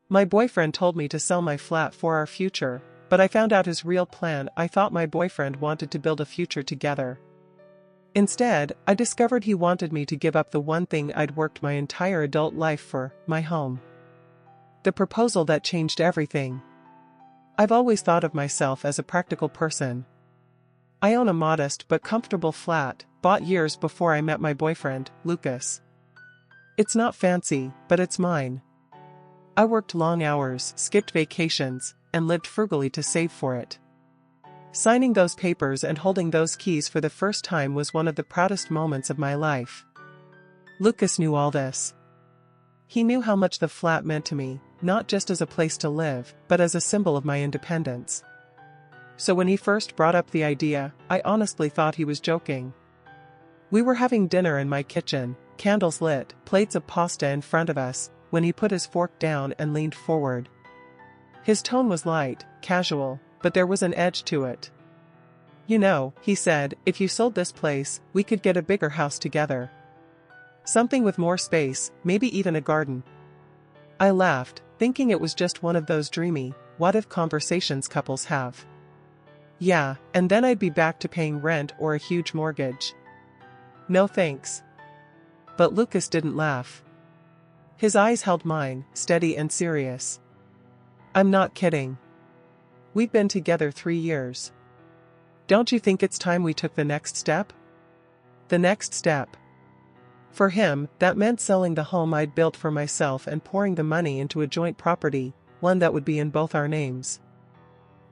My boyfriend told me to sell my flat for our future, but I found out his real plan. I thought my boyfriend wanted to build a future together. Instead, I discovered he wanted me to give up the one thing I'd worked my entire adult life for, my home. The proposal that changed everything. I've always thought of myself as a practical person. I own a modest but comfortable flat, bought years before I met my boyfriend, Lucas. It's not fancy, but it's mine. I worked long hours, skipped vacations, and lived frugally to save for it. Signing those papers and holding those keys for the first time was one of the proudest moments of my life. Lucas knew all this. He knew how much the flat meant to me, not just as a place to live, but as a symbol of my independence. So when he first brought up the idea, I honestly thought he was joking. We were having dinner in my kitchen, candles lit, plates of pasta in front of us, when he put his fork down and leaned forward. His tone was light, casual, but there was an edge to it. You know, he said, if you sold this place, we could get a bigger house together. Something with more space, maybe even a garden. I laughed, thinking it was just one of those dreamy, what-if conversations couples have. Yeah, and then I'd be back to paying rent or a huge mortgage. No thanks. But Lucas didn't laugh. His eyes held mine, steady and serious. I'm not kidding. We've been together 3 years. Don't you think it's time we took the next step? The next step. For him, that meant selling the home I'd built for myself and pouring the money into a joint property, one that would be in both our names.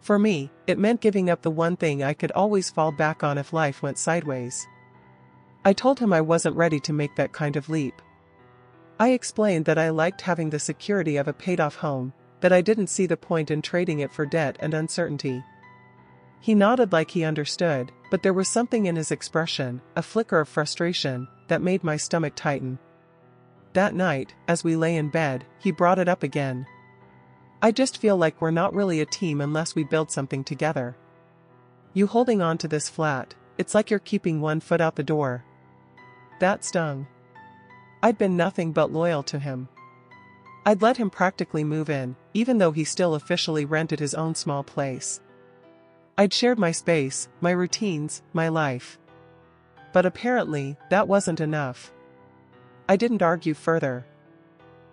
For me, it meant giving up the one thing I could always fall back on if life went sideways. I told him I wasn't ready to make that kind of leap. I explained that I liked having the security of a paid-off home, that I didn't see the point in trading it for debt and uncertainty. He nodded like he understood, but there was something in his expression, a flicker of frustration, that made my stomach tighten. That night, as we lay in bed, he brought it up again. I just feel like we're not really a team unless we build something together. You holding on to this flat, it's like you're keeping one foot out the door. That stung. I'd been nothing but loyal to him. I'd let him practically move in, even though he still officially rented his own small place. I'd shared my space, my routines, my life. But apparently, that wasn't enough. I didn't argue further.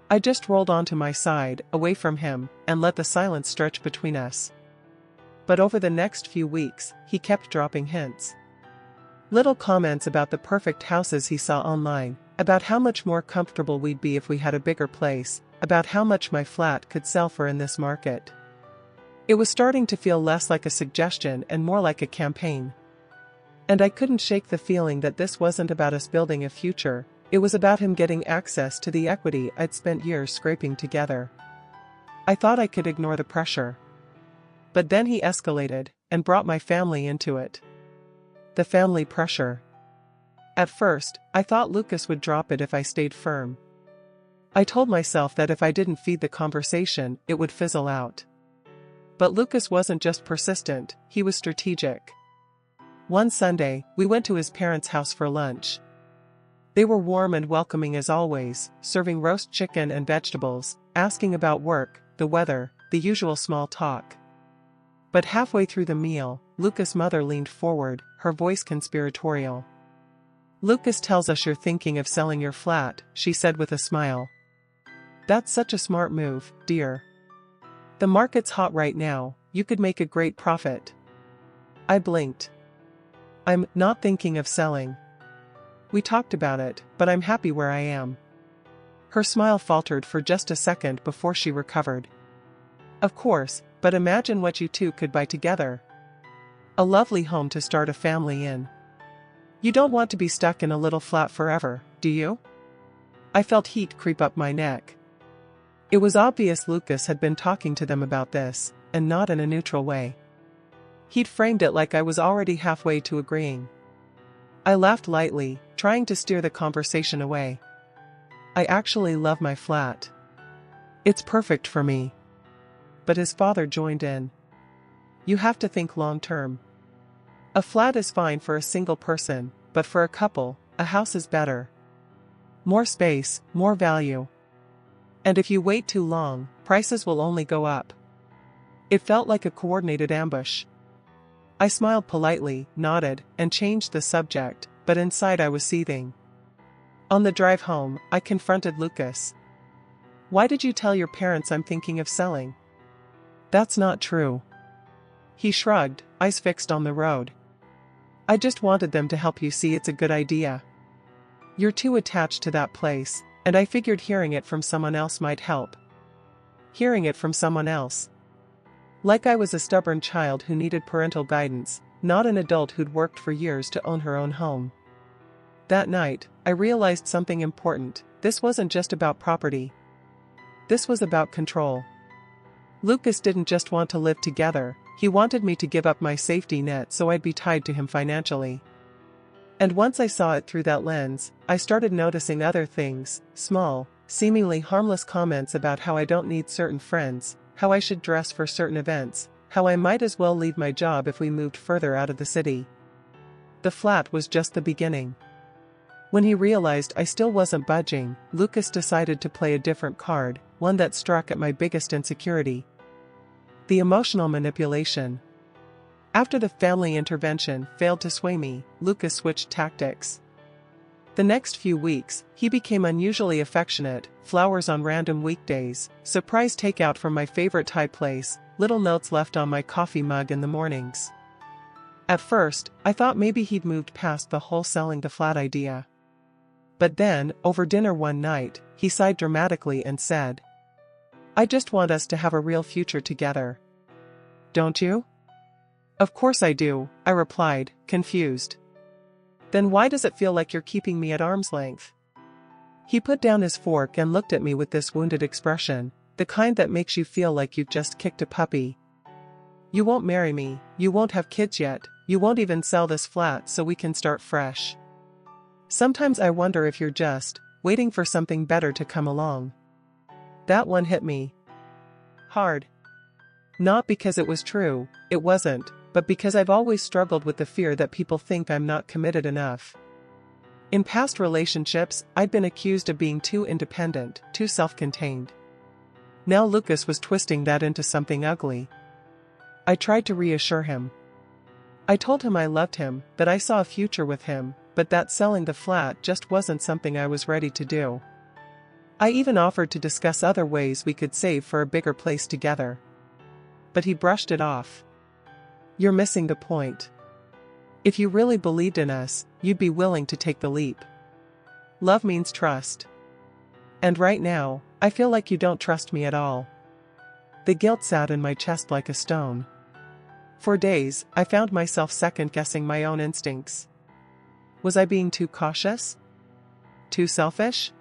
I just rolled onto my side, away from him, and let the silence stretch between us. But over the next few weeks, he kept dropping hints. Little comments about the perfect houses he saw online, about how much more comfortable we'd be if we had a bigger place, about how much my flat could sell for in this market. It was starting to feel less like a suggestion and more like a campaign. And I couldn't shake the feeling that this wasn't about us building a future, it was about him getting access to the equity I'd spent years scraping together. I thought I could ignore the pressure. But then he escalated, and brought my family into it. The family pressure. At first, I thought Lucas would drop it if I stayed firm. I told myself that if I didn't feed the conversation, it would fizzle out. But Lucas wasn't just persistent, he was strategic. One Sunday, we went to his parents' house for lunch. They were warm and welcoming as always, serving roast chicken and vegetables, asking about work, the weather, the usual small talk. But halfway through the meal, Lucas' mother leaned forward, her voice conspiratorial. Lucas tells us you're thinking of selling your flat, she said with a smile. That's such a smart move, dear. The market's hot right now, you could make a great profit. I blinked. I'm not thinking of selling. We talked about it, but I'm happy where I am. Her smile faltered for just a second before she recovered. Of course, but imagine what you two could buy together. A lovely home to start a family in. You don't want to be stuck in a little flat forever, do you? I felt heat creep up my neck. It was obvious Lucas had been talking to them about this, and not in a neutral way. He'd framed it like I was already halfway to agreeing. I laughed lightly, trying to steer the conversation away. I actually love my flat. It's perfect for me. But his father joined in. You have to think long-term. A flat is fine for a single person, but for a couple, a house is better. More space, more value. And if you wait too long, prices will only go up. It felt like a coordinated ambush. I smiled politely, nodded, and changed the subject, but inside I was seething. On the drive home, I confronted Lucas. "Why did you tell your parents I'm thinking of selling?" "That's not true." He shrugged, eyes fixed on the road. "I just wanted them to help you see it's a good idea. You're too attached to that place, and I figured hearing it from someone else might help." Hearing it from someone else. Like I was a stubborn child who needed parental guidance, not an adult who'd worked for years to own her own home. That night, I realized something important. This wasn't just about property. This was about control. Lucas didn't just want to live together, he wanted me to give up my safety net so I'd be tied to him financially. And once I saw it through that lens, I started noticing other things, small, seemingly harmless comments about how I don't need certain friends, how I should dress for certain events, how I might as well leave my job if we moved further out of the city. The flat was just the beginning. When he realized I still wasn't budging, Lucas decided to play a different card, one that struck at my biggest insecurity. The emotional manipulation. After the family intervention failed to sway me, Lucas switched tactics. The next few weeks, he became unusually affectionate, flowers on random weekdays, surprise takeout from my favorite Thai place, little notes left on my coffee mug in the mornings. At first, I thought maybe he'd moved past the whole selling the flat idea. But then, over dinner one night, he sighed dramatically and said, "I just want us to have a real future together." "Don't you?" "Of course I do," I replied, confused. "Then why does it feel like you're keeping me at arm's length?" He put down his fork and looked at me with this wounded expression, the kind that makes you feel like you've just kicked a puppy. "You won't marry me, you won't have kids yet, you won't even sell this flat so we can start fresh. Sometimes I wonder if you're just waiting for something better to come along." That one hit me hard. Not because it was true, it wasn't, but because I've always struggled with the fear that people think I'm not committed enough. In past relationships, I'd been accused of being too independent, too self-contained. Now Lucas was twisting that into something ugly. I tried to reassure him. I told him I loved him, that I saw a future with him, but that selling the flat just wasn't something I was ready to do. I even offered to discuss other ways we could save for a bigger place together. But he brushed it off. "You're missing the point. If you really believed in us, you'd be willing to take the leap. Love means trust. And right now, I feel like you don't trust me at all." The guilt sat in my chest like a stone. For days, I found myself second-guessing my own instincts. Was I being too cautious? Too selfish?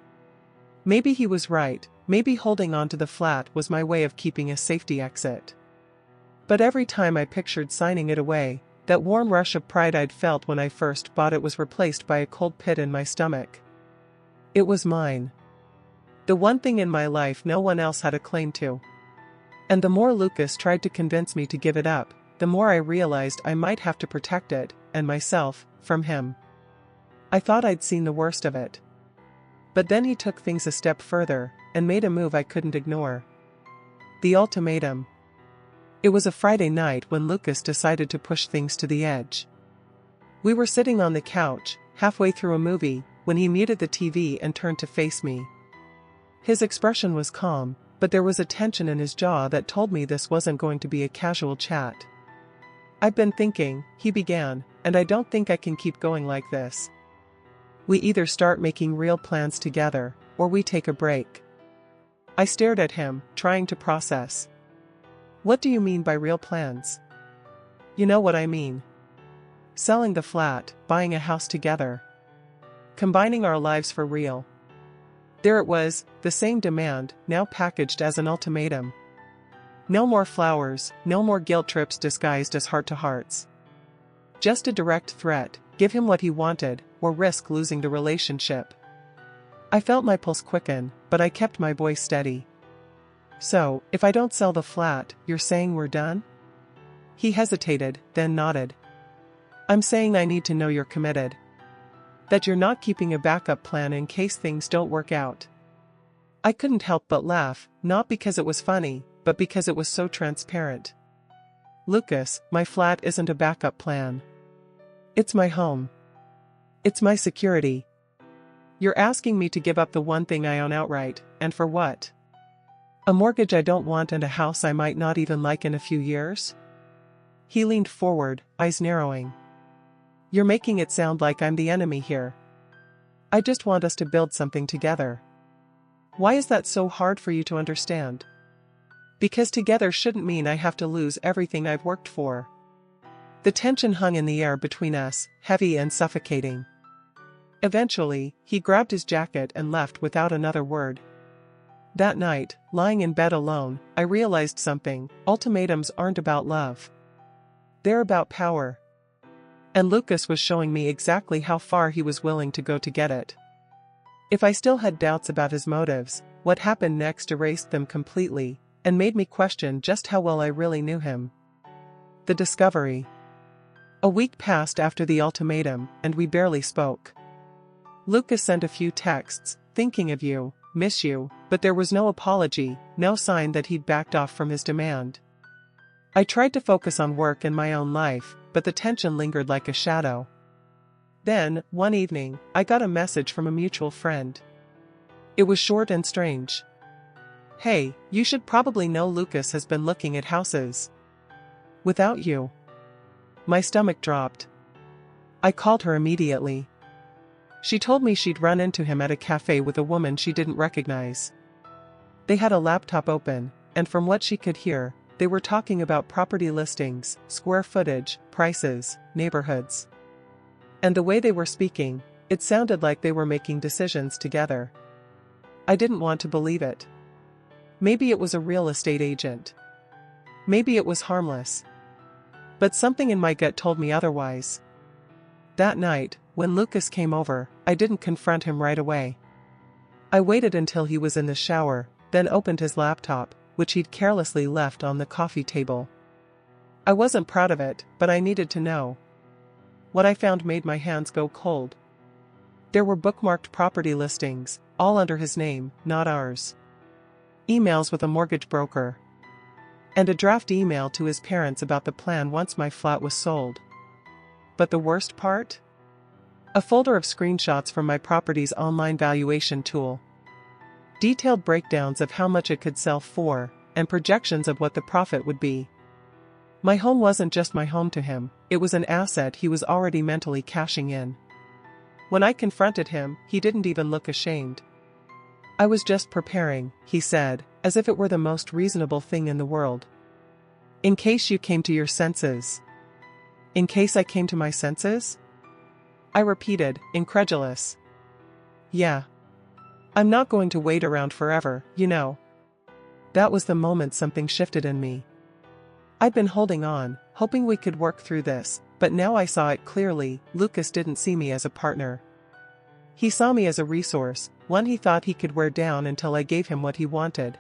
Maybe he was right, maybe holding on to the flat was my way of keeping a safety exit. But every time I pictured signing it away, that warm rush of pride I'd felt when I first bought it was replaced by a cold pit in my stomach. It was mine. The one thing in my life no one else had a claim to. And the more Lucas tried to convince me to give it up, the more I realized I might have to protect it, and myself, from him. I thought I'd seen the worst of it. But then he took things a step further, and made a move I couldn't ignore. The ultimatum. It was a Friday night when Lucas decided to push things to the edge. We were sitting on the couch, halfway through a movie, when he muted the TV and turned to face me. His expression was calm, but there was a tension in his jaw that told me this wasn't going to be a casual chat. "I've been thinking," he began, "and I don't think I can keep going like this. We either start making real plans together, or we take a break." I stared at him, trying to process. "What do you mean by real plans?" "You know what I mean. Selling the flat, buying a house together. Combining our lives for real." There it was, the same demand, now packaged as an ultimatum. No more flowers, no more guilt trips disguised as heart-to-hearts. Just a direct threat, give him what he wanted, or risk losing the relationship. I felt my pulse quicken, but I kept my voice steady. "So, if I don't sell the flat, you're saying we're done?" He hesitated, then nodded. "I'm saying I need to know you're committed. That you're not keeping a backup plan in case things don't work out." I couldn't help but laugh, not because it was funny, but because it was so transparent. Lucas, my flat isn't a backup plan. It's my home. It's my security. You're asking me to give up the one thing I own outright, and for what? A mortgage I don't want and a house I might not even like in a few years? He leaned forward, eyes narrowing. You're making it sound like I'm the enemy here. I just want us to build something together. Why is that so hard for you to understand? Because together shouldn't mean I have to lose everything I've worked for. The tension hung in the air between us, heavy and suffocating. Eventually, he grabbed his jacket and left without another word. That night, lying in bed alone, I realized something: ultimatums aren't about love. They're about power. And Lucas was showing me exactly how far he was willing to go to get it. If I still had doubts about his motives, what happened next erased them completely, and made me question just how well I really knew him. The discovery. A week passed after the ultimatum, and we barely spoke. Lucas sent a few texts, thinking of you, miss you, but there was no apology, no sign that he'd backed off from his demand. I tried to focus on work and my own life, but the tension lingered like a shadow. Then, one evening, I got a message from a mutual friend. It was short and strange. Hey, you should probably know Lucas has been looking at houses. Without you. My stomach dropped. I called her immediately. She told me she'd run into him at a cafe with a woman she didn't recognize. They had a laptop open, and from what she could hear, they were talking about property listings, square footage, prices, neighborhoods. And the way they were speaking, it sounded like they were making decisions together. I didn't want to believe it. Maybe it was a real estate agent. Maybe it was harmless. But something in my gut told me otherwise. That night, when Lucas came over, I didn't confront him right away. I waited until he was in the shower, then opened his laptop, which he'd carelessly left on the coffee table. I wasn't proud of it, but I needed to know. What I found made my hands go cold. There were bookmarked property listings, all under his name, not ours. Emails with a mortgage broker. And a draft email to his parents about the plan once my flat was sold. But the worst part? A folder of screenshots from my property's online valuation tool. Detailed breakdowns of how much it could sell for, and projections of what the profit would be. My home wasn't just my home to him, it was an asset he was already mentally cashing in. When I confronted him, he didn't even look ashamed. I was just preparing, he said, as if it were the most reasonable thing in the world. In case you came to your senses. In case I came to my senses? I repeated, incredulous. Yeah. I'm not going to wait around forever, you know. That was the moment something shifted in me. I'd been holding on, hoping we could work through this, but now I saw it clearly. Lucas didn't see me as a partner. He saw me as a resource, one he thought he could wear down until I gave him what he wanted.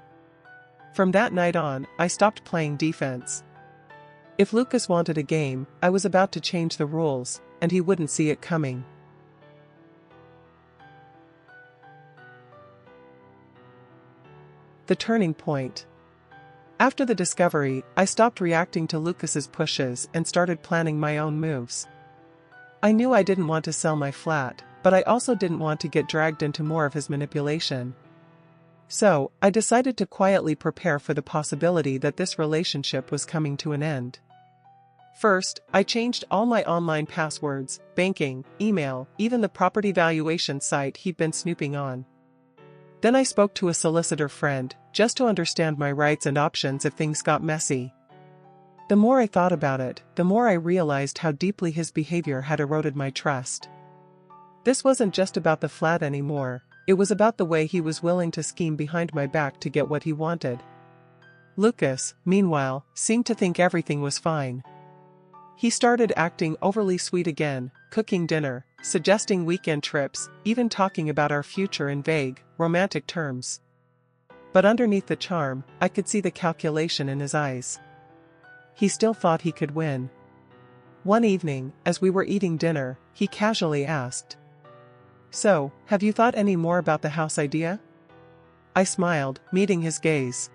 From that night on, I stopped playing defense. If Lucas wanted a game, I was about to change the rules, and he wouldn't see it coming. The turning point. After the discovery, I stopped reacting to Lucas's pushes and started planning my own moves. I knew I didn't want to sell my flat, but I also didn't want to get dragged into more of his manipulation. So, I decided to quietly prepare for the possibility that this relationship was coming to an end. First, I changed all my online passwords, banking, email, even the property valuation site he'd been snooping on. Then I spoke to a solicitor friend, just to understand my rights and options if things got messy. The more I thought about it, the more I realized how deeply his behavior had eroded my trust. This wasn't just about the flat anymore, it was about the way he was willing to scheme behind my back to get what he wanted. Lucas, meanwhile, seemed to think everything was fine. He started acting overly sweet again, cooking dinner, suggesting weekend trips, even talking about our future in vague, romantic terms. But underneath the charm, I could see the calculation in his eyes. He still thought he could win. One evening, as we were eating dinner, he casually asked, "So, have you thought any more about the house idea?" I smiled, meeting his gaze.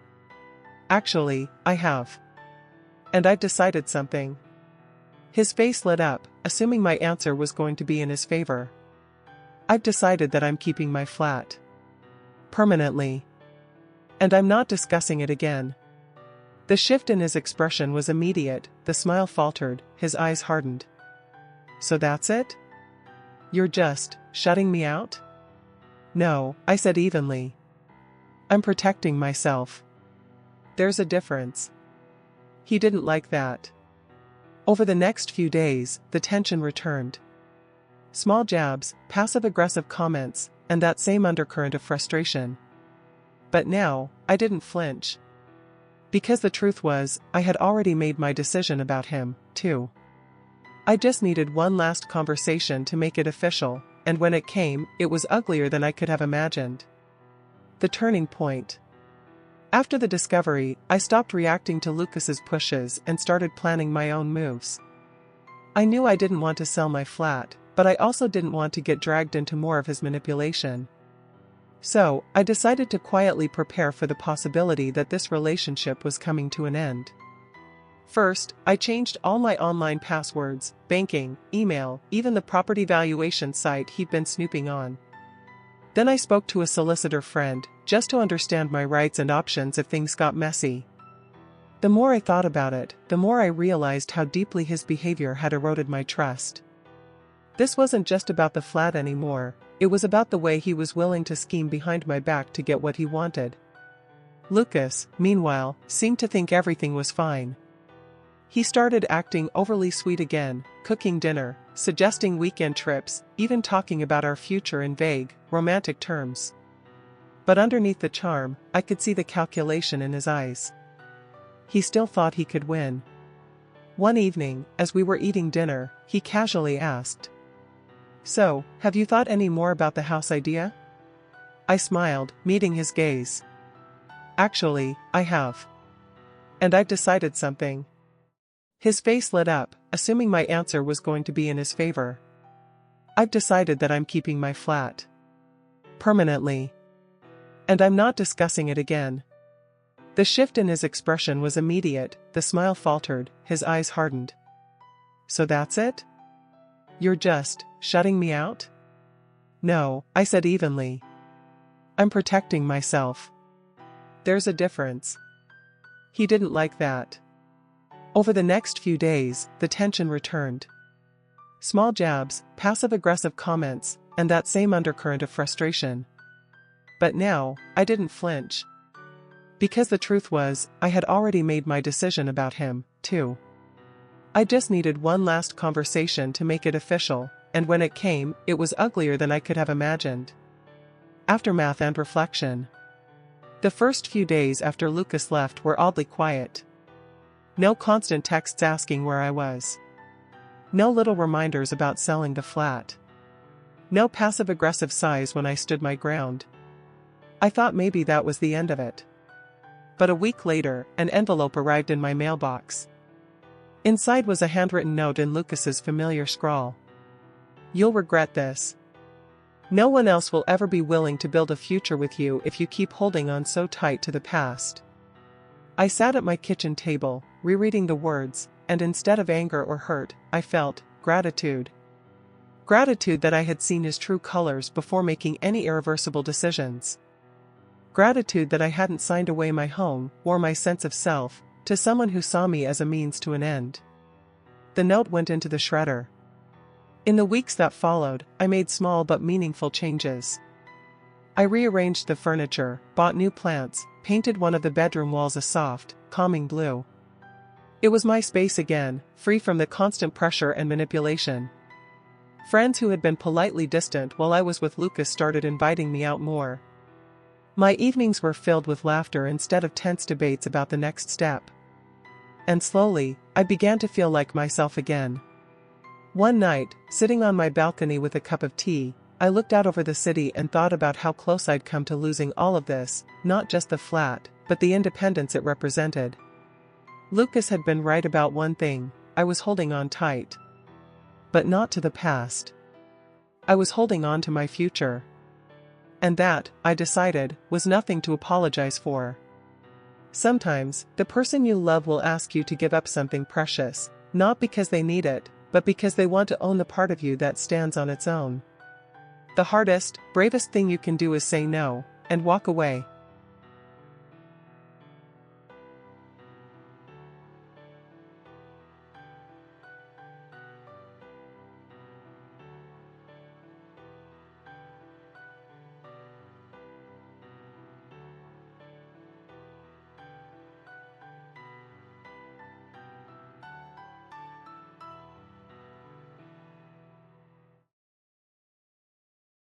Actually, I have. And I've decided something. His face lit up, assuming my answer was going to be in his favor. I've decided that I'm keeping my flat. Permanently. And I'm not discussing it again. The shift in his expression was immediate, the smile faltered, his eyes hardened. So that's it? You're just shutting me out? No, I said evenly. I'm protecting myself. There's a difference. He didn't like that. Over the next few days, the tension returned. Small jabs, passive-aggressive comments, and that same undercurrent of frustration. But now, I didn't flinch. Because the truth was, I had already made my decision about him, too. I just needed one last conversation to make it official, and when it came, it was uglier than I could have imagined. The turning point. After the discovery, I stopped reacting to Lucas's pushes and started planning my own moves. I knew I didn't want to sell my flat, but I also didn't want to get dragged into more of his manipulation. So, I decided to quietly prepare for the possibility that this relationship was coming to an end. First, I changed all my online passwords, banking, email, even the property valuation site he'd been snooping on. Then I spoke to a solicitor friend, just to understand my rights and options if things got messy. The more I thought about it, the more I realized how deeply his behavior had eroded my trust. This wasn't just about the flat anymore, it was about the way he was willing to scheme behind my back to get what he wanted. Lucas, meanwhile, seemed to think everything was fine. He started acting overly sweet again, cooking dinner, suggesting weekend trips, even talking about our future in vague, romantic terms. But underneath the charm, I could see the calculation in his eyes. He still thought he could win. One evening, as we were eating dinner, he casually asked, "So, have you thought any more about the house idea?" I smiled, meeting his gaze. Actually, I have. And I've decided something. His face lit up, assuming my answer was going to be in his favor. I've decided that I'm keeping my flat. Permanently. And I'm not discussing it again. The shift in his expression was immediate, the smile faltered, his eyes hardened. So that's it? You're just shutting me out? No, I said evenly. I'm protecting myself. There's a difference. He didn't like that. Over the next few days, the tension returned. Small jabs, passive-aggressive comments, and that same undercurrent of frustration. But now, I didn't flinch. Because the truth was, I had already made my decision about him, too. I just needed one last conversation to make it official, and when it came, it was uglier than I could have imagined. Aftermath and reflection. The first few days after Lucas left were oddly quiet. No constant texts asking where I was. No little reminders about selling the flat. No passive-aggressive sighs when I stood my ground. I thought maybe that was the end of it. But a week later, an envelope arrived in my mailbox. Inside was a handwritten note in Lucas's familiar scrawl. "You'll regret this. No one else will ever be willing to build a future with you if you keep holding on so tight to the past." I sat at my kitchen table, rereading the words, and instead of anger or hurt, I felt gratitude. Gratitude that I had seen his true colors before making any irreversible decisions. Gratitude that I hadn't signed away my home, or my sense of self, to someone who saw me as a means to an end. The note went into the shredder. In the weeks that followed, I made small but meaningful changes. I rearranged the furniture, bought new plants, painted one of the bedroom walls a soft, calming blue. It was my space again, free from the constant pressure and manipulation. Friends who had been politely distant while I was with Lucas started inviting me out more. My evenings were filled with laughter instead of tense debates about the next step. And slowly, I began to feel like myself again. One night, sitting on my balcony with a cup of tea, I looked out over the city and thought about how close I'd come to losing all of this, not just the flat, but the independence it represented. Lucas had been right about one thing, I was holding on tight. But not to the past. I was holding on to my future. And that, I decided, was nothing to apologize for. Sometimes, the person you love will ask you to give up something precious, not because they need it, but because they want to own the part of you that stands on its own. The hardest, bravest thing you can do is say no, and walk away,